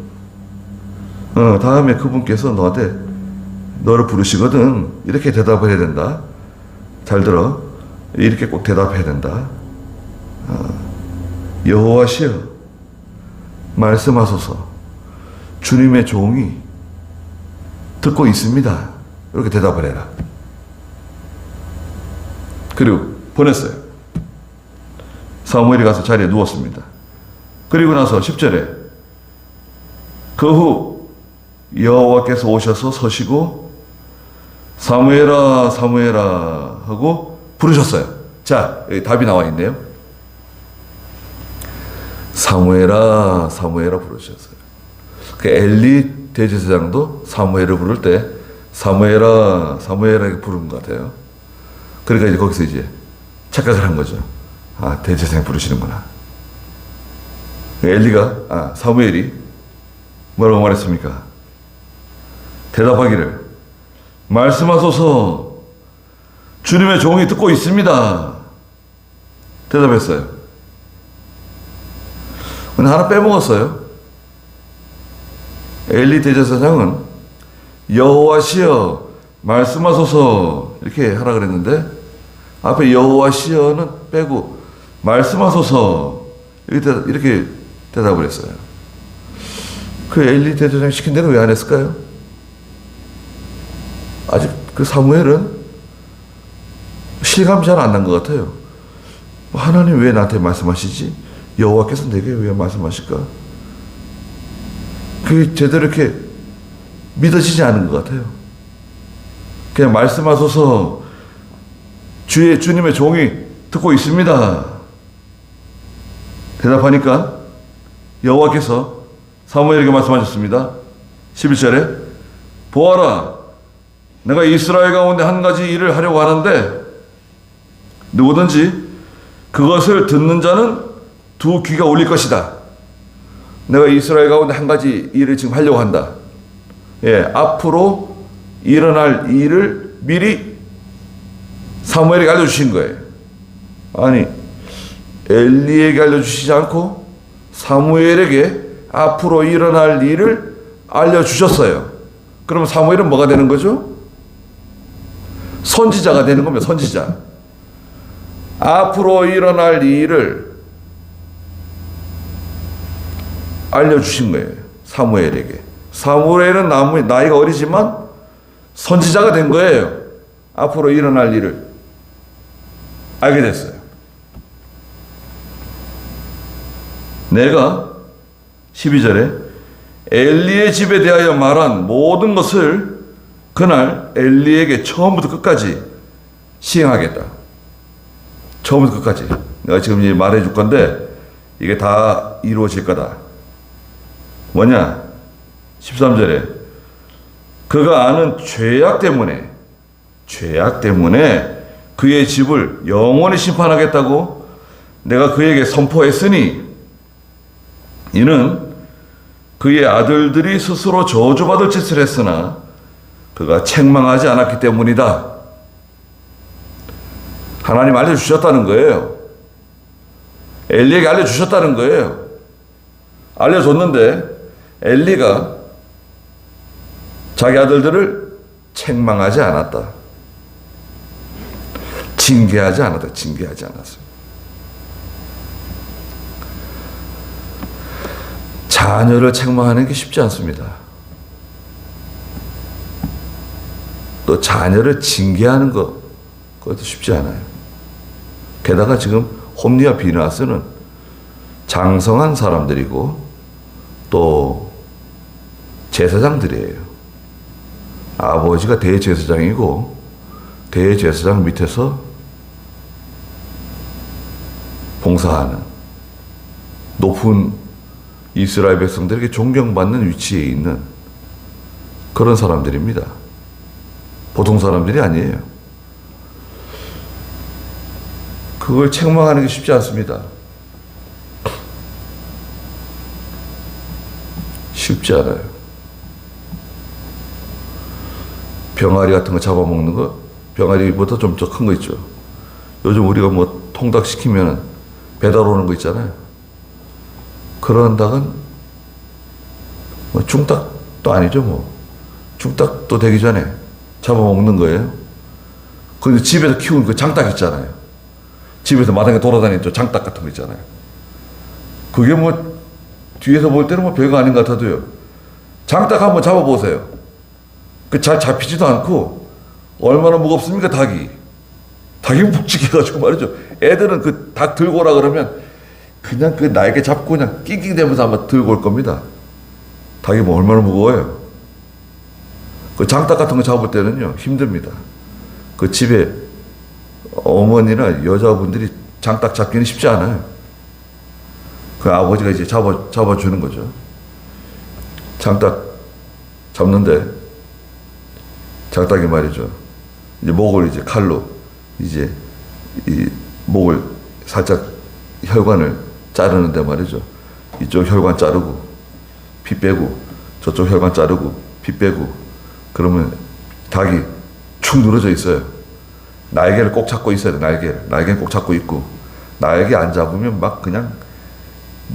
다음에 그분께서 너를 부르시거든 이렇게 대답을 해야 된다. 잘 들어. 이렇게 꼭 대답해야 된다. 여호와시여 말씀하소서 주님의 종이 듣고 있습니다. 이렇게 대답을 해라. 그리고 보냈어요. 사무엘이 가서 자리에 누웠습니다. 그리고 나서 10절에 그 후 여호와께서 오셔서 서시고 사무엘아 사무엘아 하고 부르셨어요. 자, 여기 답이 나와 있네요. 사무엘아 사무엘아 부르셨어요. 그 엘리 대제사장도 사무엘을 부를 때 사무엘아 사무엘아 부른 것 같아요. 그러니까 이제 거기서 이제 착각을 한 거죠. 대제사장 부르시는구나. 엘리가, 사무엘이 뭐라고 말했습니까? 대답하기를, 말씀하소서, 주님의 종이 듣고 있습니다. 대답했어요. 근데 하나 빼먹었어요. 엘리 대제사장은 여호와시여 말씀하소서 이렇게 하라 그랬는데 앞에 여호와시여는 빼고 말씀하소서 이렇게 대답을 했어요. 그 엘리 대제사장 시킨 대로 왜 안 했을까요? 아직 그 사무엘은 실감이 잘 안 난 것 같아요. 하나님 왜 나한테 말씀하시지? 여호와께서 내게 왜 말씀하실까? 그게 제대로 이렇게 믿어지지 않은 것 같아요. 그냥 말씀하소서 주님의 종이 듣고 있습니다. 대답하니까 여호와께서 사무엘에게 말씀하셨습니다. 11절에 보아라, 내가 이스라엘 가운데 한 가지 일을 하려고 하는데 누구든지 그것을 듣는 자는 두 귀가 울릴 것이다. 내가 이스라엘 가운데 한 가지 일을 지금 하려고 한다. 예, 앞으로 일어날 일을 미리 사무엘에게 알려주신 거예요. 아니, 엘리에게 알려주시지 않고 사무엘에게 앞으로 일어날 일을 알려주셨어요. 그러면 사무엘은 뭐가 되는 거죠? 선지자가 되는 겁니다. 선지자. 앞으로 일어날 일을 알려주신 거예요. 사무엘에게. 사무엘은 나이가 어리지만 선지자가 된 거예요. 앞으로 일어날 일을 알게 됐어요. 내가 12절에 엘리의 집에 대하여 말한 모든 것을 그날 엘리에게 처음부터 끝까지 시행하겠다. 처음부터 끝까지. 내가 지금 이제 말해 줄 건데 이게 다 이루어질 거다. 뭐냐? 13절에 그가 아는 죄악 때문에 그의 집을 영원히 심판하겠다고 내가 그에게 선포했으니 이는 그의 아들들이 스스로 저주받을 짓을 했으나 그가 책망하지 않았기 때문이다. 하나님 알려주셨다는 거예요. 엘리에게 알려주셨다는 거예요. 알려줬는데 엘리가 자기 아들들을 책망하지 않았다. 징계하지 않았다. 징계하지 않았어요. 자녀를 책망하는 게 쉽지 않습니다. 또 자녀를 징계하는 그것도 쉽지 않아요. 게다가 지금 홈리와 비느하스는 장성한 사람들이고 또 제사장들이에요. 아버지가 대제사장이고 대제사장 밑에서 봉사하는 높은 이스라엘 백성들에게 존경받는 위치에 있는 그런 사람들입니다. 보통 사람들이 아니에요. 그걸 책망하는 게 쉽지 않습니다. 쉽지 않아요. 병아리 같은 거 잡아먹는 거, 병아리보다 좀 더 큰 거 있죠. 요즘 우리가 뭐 통닭 시키면 배달 오는 거 있잖아요. 그런 닭은 뭐 중닭도 아니죠. 뭐 중닭도 되기 전에 잡아먹는 거예요. 근데 집에서 키운 그 장닭 있잖아요. 집에서 마당에 돌아다니는 장닭 같은 거 있잖아요. 그게 뭐 뒤에서 볼 때는 뭐 별거 아닌 것 같아도요. 장닭 한번 잡아보세요. 그 잘 잡히지도 않고 얼마나 무겁습니까, 닭이. 닭이 묵직해가지고 말이죠. 애들은 그 닭 들고 오라 그러면 그냥 그 날개 잡고 그냥 낑낑대면서 아마 들고 올 겁니다. 닭이 뭐 얼마나 무거워요. 그 장닭 같은 거 잡을 때는요, 힘듭니다. 그 집에 어머니나 여자분들이 장닭 잡기는 쉽지 않아요. 그 아버지가 이제 잡아주는 거죠. 장닭 잡는데, 장닭이 말이죠. 이제 목을 이제 칼로, 이제 이 목을 살짝 혈관을 자르는데 말이죠. 이쪽 혈관 자르고, 피 빼고, 저쪽 혈관 자르고, 피 빼고, 그러면 닭이 축 늘어져 있어요. 날개를 꼭 잡고 있어야 돼, 날개는 꼭 잡고 있고, 날개 안 잡으면 막 그냥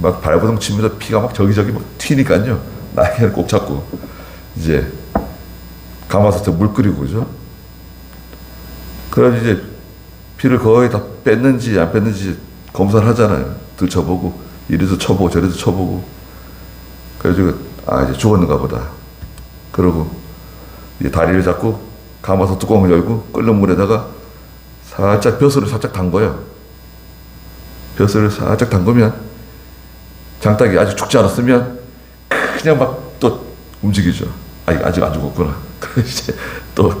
막 발버둥 치면서 피가 막 저기저기 막 튀니까요. 날개를 꼭 잡고, 이제 가마솥에 물 끓이고, 그죠? 그래서 이제 피를 거의 다 뺐는지 안 뺐는지 검사를 하잖아요. 들춰보고, 이리도 쳐보고, 저리도 쳐보고. 그래가지고, 아, 이제 죽었는가 보다. 그러고, 이제 다리를 잡고, 가마솥 뚜껑을 열고, 끓는 물에다가 살짝 벼슬을 살짝 담궈요. 벼슬을 살짝 담그면, 장닭이 아직 죽지 않았으면, 그냥 막 또 움직이죠. 아직 안 죽었구나. 그래서 이제 좀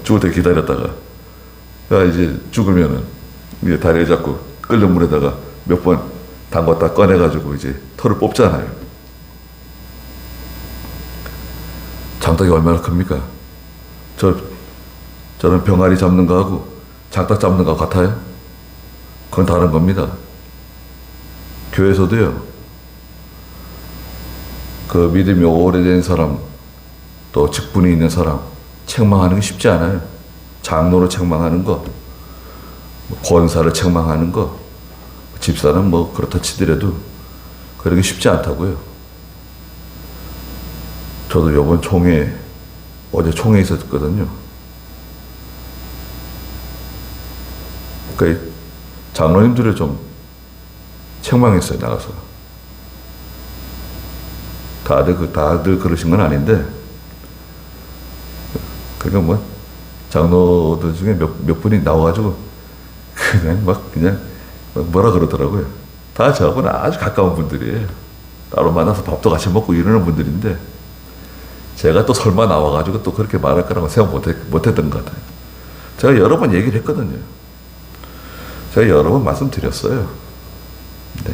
죽을 때 기다렸다가, 이제 죽으면은, 이제 다리를 잡고 끓는 물에다가 몇 번 담궜다 꺼내가지고 이제 털을 뽑잖아요. 장닭이 얼마나 큽니까? 저는 병아리 잡는 거하고 장닭 잡는 거 같아요? 그건 다른 겁니다. 교회에서도요, 그 믿음이 오래된 사람, 또 직분이 있는 사람, 책망하는 게 쉽지 않아요. 장로를 책망하는 거, 권사를 책망하는 거, 집사는 뭐 그렇다 치더라도 그러기 쉽지 않다고요. 저도 이번 어제 총회 있었거든요. 그러니까 장로님들을 좀 책망했어요, 나가서. 다들 그러신 건 아닌데, 그러니까 뭐, 장로들 중에 몇 분이 나와가지고, 그냥 뭐라 그러더라고요. 다 저하고는 아주 가까운 분들이에요. 따로 만나서 밥도 같이 먹고 이러는 분들인데, 제가 또 설마 나와가지고 또 그렇게 말할 거라고 생각 못했던 것 같아요. 제가 여러 번 얘기를 했거든요. 제가 여러 번 말씀드렸어요. 네.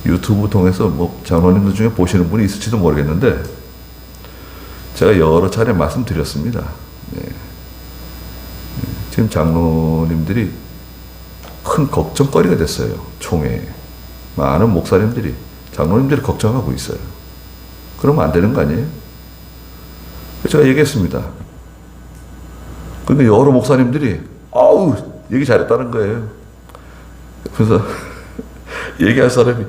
유튜브 통해서 뭐 장로님들 중에 보시는 분이 있을지도 모르겠는데, 제가 여러 차례 말씀드렸습니다. 네. 지금 장로님들이 큰 걱정거리가 됐어요. 총회에. 많은 목사님들이, 장로님들이 걱정하고 있어요. 그러면 안 되는 거 아니에요? 제가 얘기했습니다. 그러니까 여러 목사님들이, 아우, 얘기 잘했다는 거예요. 그래서, 얘기할 사람이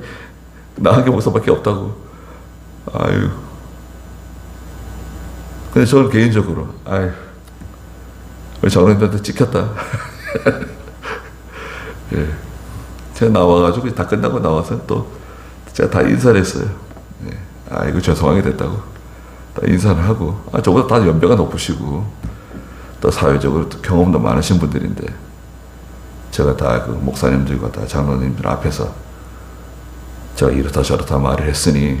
나한테 목사밖에 없다고. 아유. 근데 저는 개인적으로, 아유, 우리 장로님들한테 찍혔다. 예. 제가 나와가지고 다 끝나고 나와서 또 제가 다 인사를 했어요. 예. 아이고, 죄송하게 됐다고. 다 인사를 하고. 저보다 다 연배가 높으시고, 또 사회적으로 또 경험도 많으신 분들인데, 제가 다 그 목사님들과 다 장로님들 앞에서 제가 이렇다 저렇다 말을 했으니,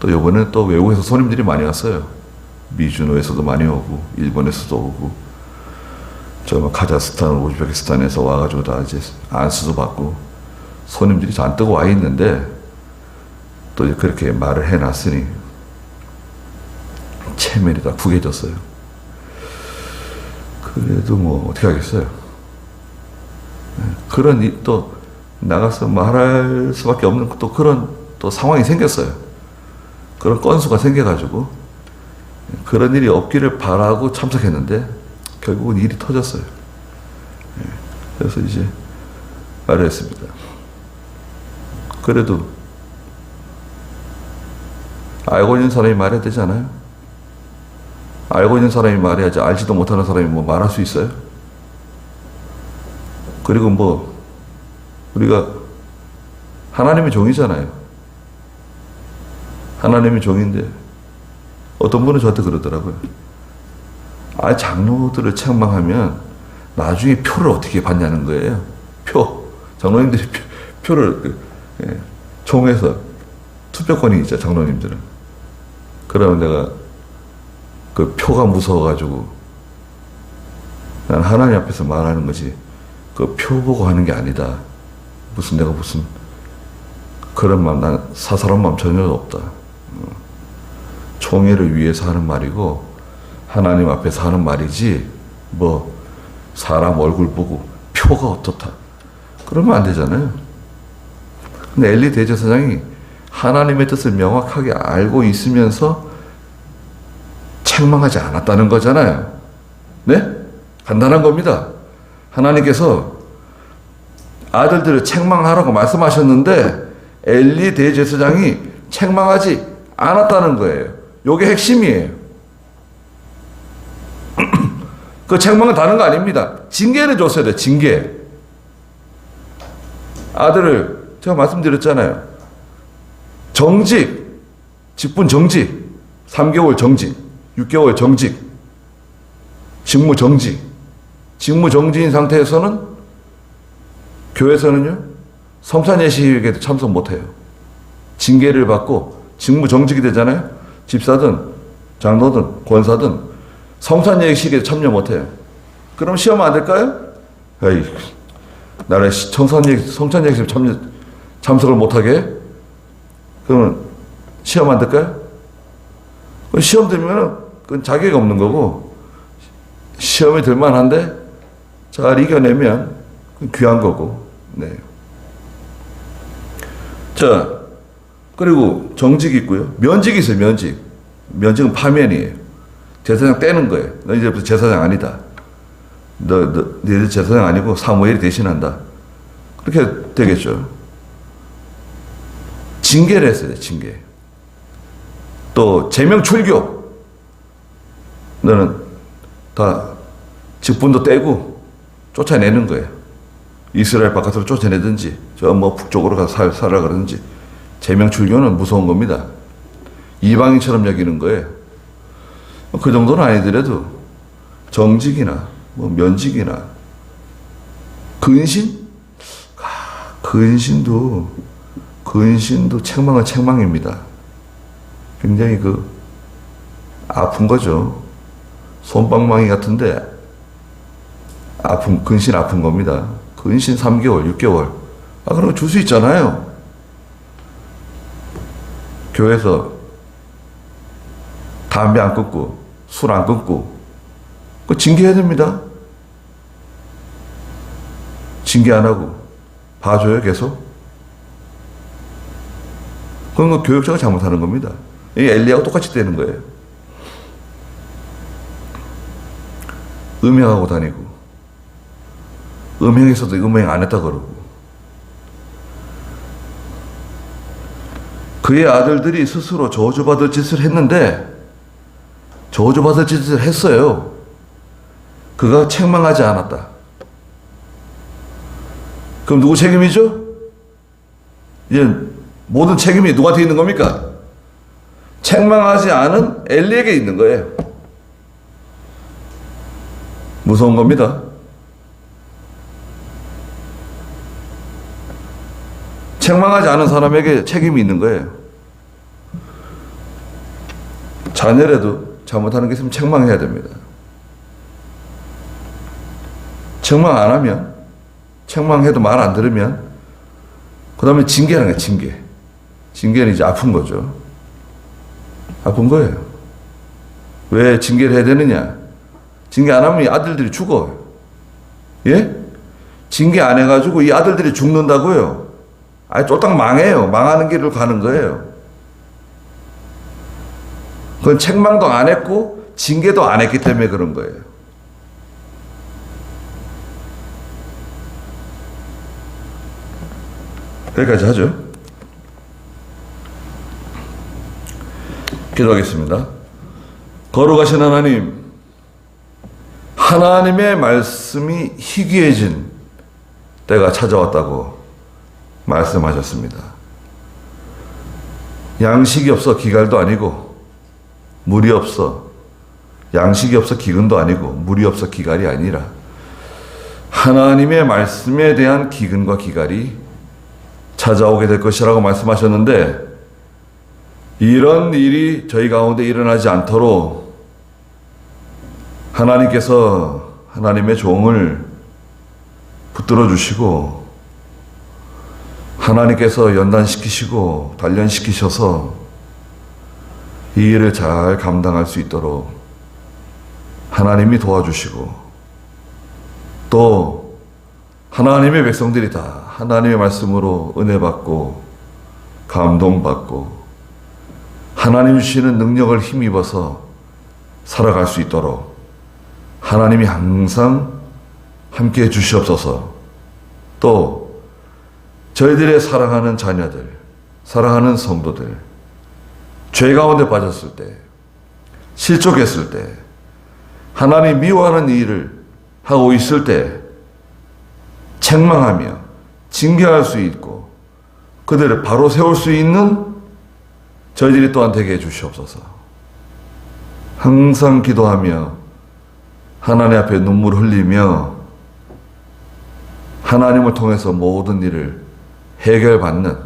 또 요번에 또 외국에서 손님들이 많이 왔어요. 미주노에서도 많이 오고, 일본에서도 오고, 저 카자흐스탄, 우즈베키스탄에서 와가지고 다 이제 안수도 받고, 손님들이 잔뜩 와 있는데, 또 이제 그렇게 말을 해놨으니, 체면이 다 구겨졌어요. 그래도 뭐, 어떻게 하겠어요. 그런 일, 또, 나가서 말할 수밖에 없는 또 그런 또 상황이 생겼어요. 그런 건수가 생겨가지고 그런 일이 없기를 바라고 참석했는데 결국은 일이 터졌어요. 그래서 이제 말을 했습니다. 그래도 알고 있는 사람이 말해야 되잖아요. 알고 있는 사람이 말해야지 알지도 못하는 사람이 뭐 말할 수 있어요? 그리고 뭐 우리가 하나님의 종이잖아요. 하나님의 종인데 어떤 분은 저한테 그러더라고요. 장로들을 책망하면 나중에 표를 어떻게 받냐는 거예요. 표. 장로님들이 표를 총회에서 투표권이 있죠, 장로님들은. 그러면 내가 그 표가 무서워가지고 난 하나님 앞에서 말하는 거지 그 표 보고 하는 게 아니다. 내가 무슨 그런 마음, 난 사사로운 마음 전혀 없다. 총회를 위해서 하는 말이고 하나님 앞에서 하는 말이지 뭐 사람 얼굴 보고 표가 어떻다 그러면 안 되잖아요. 근데 엘리 대제사장이 하나님의 뜻을 명확하게 알고 있으면서 책망하지 않았다는 거잖아요. 네? 간단한 겁니다. 하나님께서 아들들을 책망하라고 말씀하셨는데 엘리 대제사장이 책망하지 않았다는 거예요. 요게 핵심이에요. 그 책망은 다른 거 아닙니다. 징계를 줬어야 돼, 징계. 아들을 제가 말씀드렸잖아요. 정직, 직분 정직, 3개월 정직, 6개월 정직, 직무 정직. 직무 정지인 상태에서는 교회에서는요, 성찬 예식에도 참석 못해요. 징계를 받고 직무 정직이 되잖아요. 집사든 장로든 권사든 성찬 예식에 참여 못해요. 그럼 시험 안 될까요? 에이, 나라에 성찬 예식에 참석을 못하게? 그러면 시험 안 될까요? 시험 들면 그건 자격이 없는 거고, 시험이 들 만한데 잘 이겨내면 그건 귀한 거고. 네. 자, 그리고 정직이 있고요. 면직이 있어요, 면직. 면직은 파면이에요. 제사장 떼는 거예요. 너 이제부터 제사장 아니다. 너희들 제사장 아니고 사무엘이 대신한다. 그렇게 되겠죠. 징계를 했어요, 징계. 또, 제명 출교. 너는 다 직분도 떼고 쫓아내는 거예요. 이스라엘 바깥으로 쫓아내든지, 저 뭐 북쪽으로 가서 살아 그러든지. 제명 출교는 무서운 겁니다. 이방인처럼 여기는 거예요. 그 정도는 아니더라도 정직이나 뭐 면직이나 근신? 근신도 책망은 책망입니다. 굉장히 아픈 거죠. 솜방망이 같은데 근신 아픈 겁니다. 근신 3개월, 6개월. 그럼 줄 수 있잖아요. 교회에서 담배 안 끊고 술 안 끊고 그거 징계해야 됩니다. 징계 안 하고 봐줘요 계속? 그건 교육자가 잘못하는 겁니다. 이게 엘리야하고 똑같이 되는 거예요. 음행하고 다니고 음행에서도 음행 안 했다 그러고 그의 아들들이 스스로 저주받을 짓을 했는데 저주받을 짓을 했어요. 그가 책망하지 않았다. 그럼 누구 책임이죠? 이제 모든 책임이 누구한테 있는 겁니까? 책망하지 않은 엘리에게 있는 거예요. 무서운 겁니다. 책망하지 않은 사람에게 책임이 있는 거예요. 자녀라도 잘못하는 게 있으면 책망해야 됩니다. 책망 안 하면, 책망해도 말 안 들으면, 그 다음에 징계라는 거예요, 징계. 징계는 이제 아픈 거죠. 아픈 거예요. 왜 징계를 해야 되느냐? 징계 안 하면 이 아들들이 죽어요. 예? 징계 안 해가지고 이 아들들이 죽는다고요. 쫄딱 망해요. 망하는 길을 가는 거예요. 그건 책망도 안 했고 징계도 안 했기 때문에 그런 거예요. 여기까지 하죠. 기도하겠습니다. 거룩하신 하나님, 하나님의 말씀이 희귀해진 때가 찾아왔다고 말씀하셨습니다. 양식이 없어 기갈도 아니고 물이 없어 양식이 없어 기근도 아니고 물이 없어 기갈이 아니라 하나님의 말씀에 대한 기근과 기갈이 찾아오게 될 것이라고 말씀하셨는데 이런 일이 저희 가운데 일어나지 않도록 하나님께서 하나님의 종을 붙들어 주시고 하나님께서 연단시키시고 단련시키셔서 이 일을 잘 감당할 수 있도록 하나님이 도와주시고 또 하나님의 백성들이 다 하나님의 말씀으로 은혜 받고 감동받고 하나님 주시는 능력을 힘입어서 살아갈 수 있도록 하나님이 항상 함께해 주시옵소서. 또 저희들의 사랑하는 자녀들, 사랑하는 성도들 죄 가운데 빠졌을 때, 실족했을 때, 하나님 미워하는 일을 하고 있을 때 책망하며 징계할 수 있고 그들을 바로 세울 수 있는 저희들이 또한 되게 해주시옵소서. 항상 기도하며 하나님 앞에 눈물 흘리며 하나님을 통해서 모든 일을 해결받는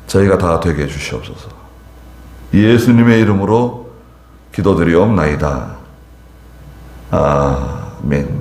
저희가 다 되게 해주시옵소서. 예수님의 이름으로 기도드리옵나이다. 아멘.